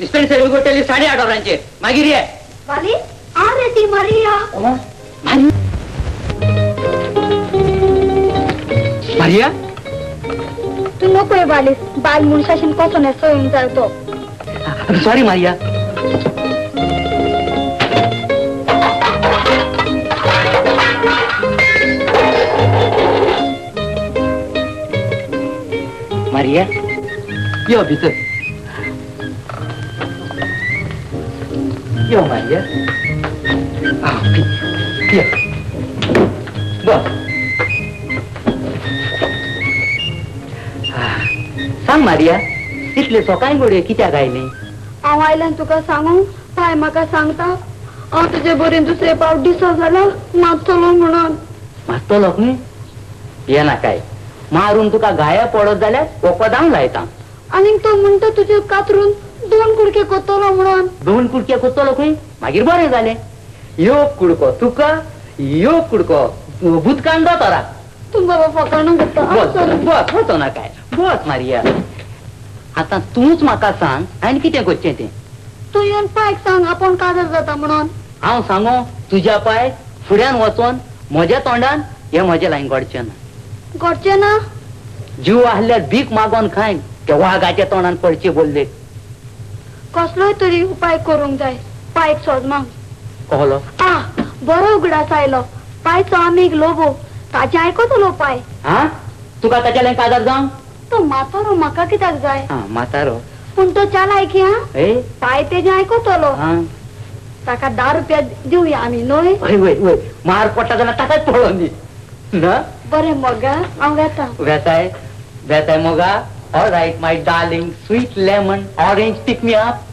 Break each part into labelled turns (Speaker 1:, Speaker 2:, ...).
Speaker 1: dispensary उगवटेली 8:30 वरांचेर मागीर ये
Speaker 2: वाली आ रे ती मारिया
Speaker 1: मारिया
Speaker 2: तू नको वाली बाल मुनशाशीन कसो नेसो येऊन जातो
Speaker 1: सॉरी मारिया मारिया यो भितर यो मारिया यो बस सांग मारिया इतले सकाळी गोडे कित्याक आयले
Speaker 2: हांव आयल्यान तुका सांगू पाय म्हाका सांगता हांव तुजे बरें दुसरे पावट दिसो जाल्यार मारतलो म्हणून
Speaker 1: मारतलो न्ही येना काय मारून तुका गाया पडत जाल्यार वखदांक लायता
Speaker 2: आनी तो म्हणटा तुजे कातरून 2 कुडके कोत्तलो म्हणून
Speaker 1: 2 कुडके कोत्तलो खंय मागीर बरें जालें यो कुडको तुका यो कुडको भूतकान दोतोरा
Speaker 2: तू बाबा फकाणून घेता
Speaker 1: बस होतो ना काय बस मारिया आता तूच म्हाका सांग आनी कितें करचें तें
Speaker 2: तू येवन पायक सांग आपूण काजर जाता म्हणून
Speaker 1: हांव सांगो तुज्या पाय फुड्यान वचोन म्हज्या तोंडान हे म्हजें लायन घडचें ना
Speaker 2: घडचें ना
Speaker 1: जीव आहल्यार भीक मागोन खायन त्या वाघाच्या तोंडान पडचे बोलले
Speaker 2: कसलोय तरी उपाय करूंक जाय पायक सोज माग
Speaker 1: कहलो
Speaker 2: बरो उगडास आयलो पायचो आमीक लोबो ताचे आयकतलो पाय
Speaker 1: हा तुका ताच्या लायन काजार जावं
Speaker 2: तो मातारो म्हाका कित्याक जाय
Speaker 1: मातारो
Speaker 2: पूण तो चालायकी पाय तेजे आयकतलो ताका 10 रुपया दिवया आमी न्हय
Speaker 1: वय मार पडटा जाल्यार ताकाच पळोवन दी ना
Speaker 2: बरें मोगा हांव घेता
Speaker 1: वेताय मोगा all right my darling sweet lemon orange pick me up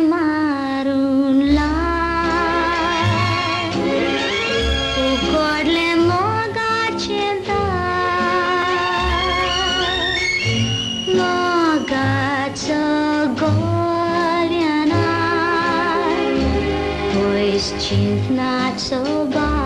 Speaker 2: मारून ला
Speaker 3: चिंतनाचो बार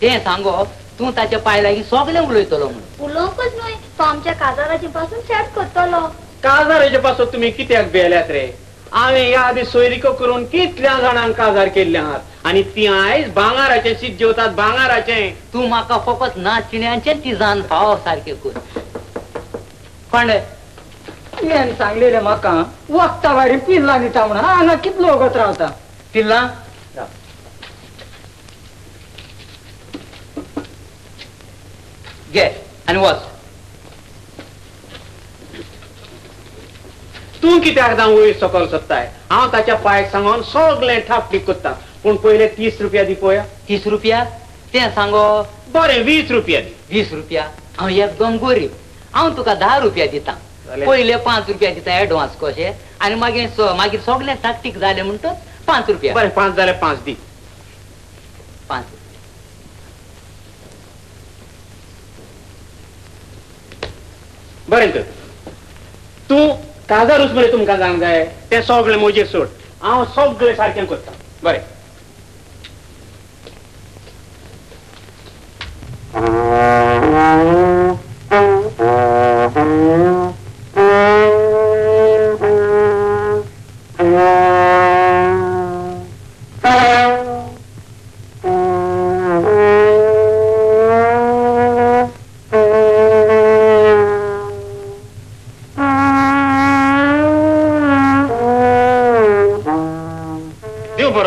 Speaker 1: ते सांगो तू ताच्या पाय लागीं सगळें उलयतलो म्हणून
Speaker 2: उलोवंकच न्हय तो आमच्या काजाराचे पासून सेट करतलो
Speaker 4: काजाराचे पासून तुम्ही कित्याक बेल्यात रे हांवें ह्या आदी सोयरीको करून कितल्या जाणांक काजार केल्ले आहात आणि ती आयज भांगाराचे शीत जेवतात भांगाराचे
Speaker 1: तू म्हाका फकत नाचण्यांचे तिजान फाव सारखे कर पण
Speaker 5: तुवें सांगलेले म्हाका वखता वाडी पिल्ला दिता म्हणून हांगा कितलो वगत रावता
Speaker 1: पिल्ला घे आणि वच
Speaker 4: तू कित्याक जावं वयर सकल सोदताय हांव ताच्या पायक सांगून सगळें ठापटीक करता पूण पयले 30 रुपया दी पळया
Speaker 1: 30 रुपया ते सांगो
Speaker 4: बरें 20 रुपया दी
Speaker 1: 20 रुपया हांव एकदम गरीब हांव तुका 10 रुपया दिता पहिले 5 रुपया दिता एडवान्स कशें आणि मागीर सगळें टाकटीक जालें म्हणटच 5 रुपया
Speaker 4: बरें 5 जाल्यार 5 दी
Speaker 1: 5
Speaker 4: बरें तर तू काजारूच मरे तुमकां जावंक जाय तें सगळें म्हजेर सोड हांव सगळें सारकें करता बरें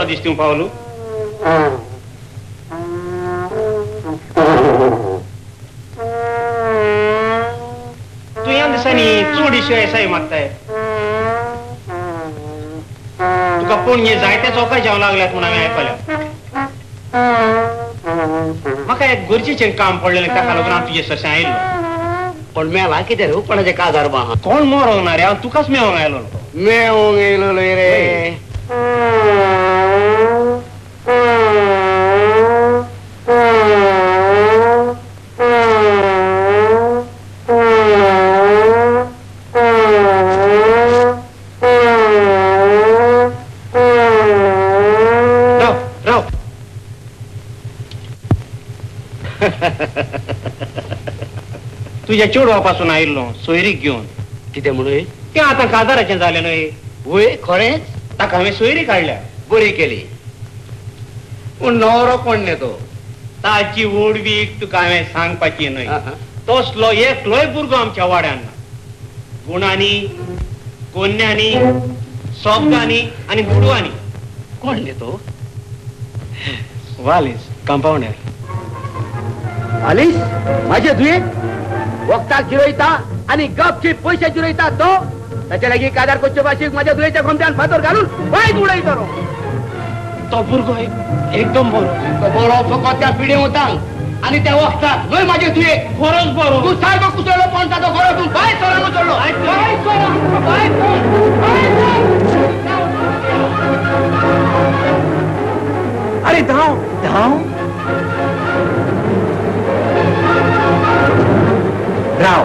Speaker 4: दिसती पावलू तू ह्या दिसांनी चोडीशी येसाय मागताय तुका पणजे जायत्या चौकात जावं लागल्यात म्हणून हांवें आयकल्या म्हाका एक गरजेचें काम पडलेलें ताका लागून हांव तुजे सशें आयिल्लो
Speaker 6: पण मेला कितें रे कोणाचे काजार बा
Speaker 4: कोण मरोंक ना रे हांव तुकाच मेळोंक आयलो
Speaker 6: मेळोंक येयलो रे
Speaker 4: तुझ्या चेडवापासून आयिल्लो सोयरीक घेवन
Speaker 6: कितें म्हणून
Speaker 4: तें आतां काजाराचें जालें न्हय
Speaker 6: वय खरेंच
Speaker 4: ताका हांवें सोयरी काडल्या
Speaker 6: बरी केली पूण न्हवरो कोण ने तो
Speaker 4: ताची ओडवीक तुका हांवें सांगपाची न्हय तसलो एकलोय भुरगो आमच्या वाड्यान ना गुणांनी कोन्यांनी सोबगांनी आनी बुडवांनी
Speaker 6: कोण ने तो
Speaker 4: वालीस कंपाऊंडर
Speaker 6: आलीस माझे दुये वखताक जिरयता आणि गपचीप पयशे जिरयता तो ताच्या लागीं काजार कोच्चे भाशेक माझ्या दुयेच्या गोमत्यान फातर घालून वायट उडयतलो
Speaker 4: तो भुरगो एकदम बरो
Speaker 6: तो बरो फकत त्या पिढे होता आणि त्या वखदाक लोय माझे तुये
Speaker 4: खरंच बरोबर
Speaker 6: तू सारखं कुसळलो पण जातो खरं तू बाय सोडा चढलो बाय सोडा बाय
Speaker 7: अरे धाव धाव राव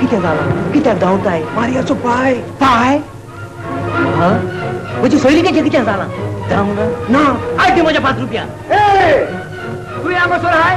Speaker 7: किती झाला किती धावताय मारियाचो पाय पाय म्हणजे सोयरिकेचे किती झाला धाव ना आठ दे माझ्या 5 रुपया
Speaker 6: तू या बसवर हाय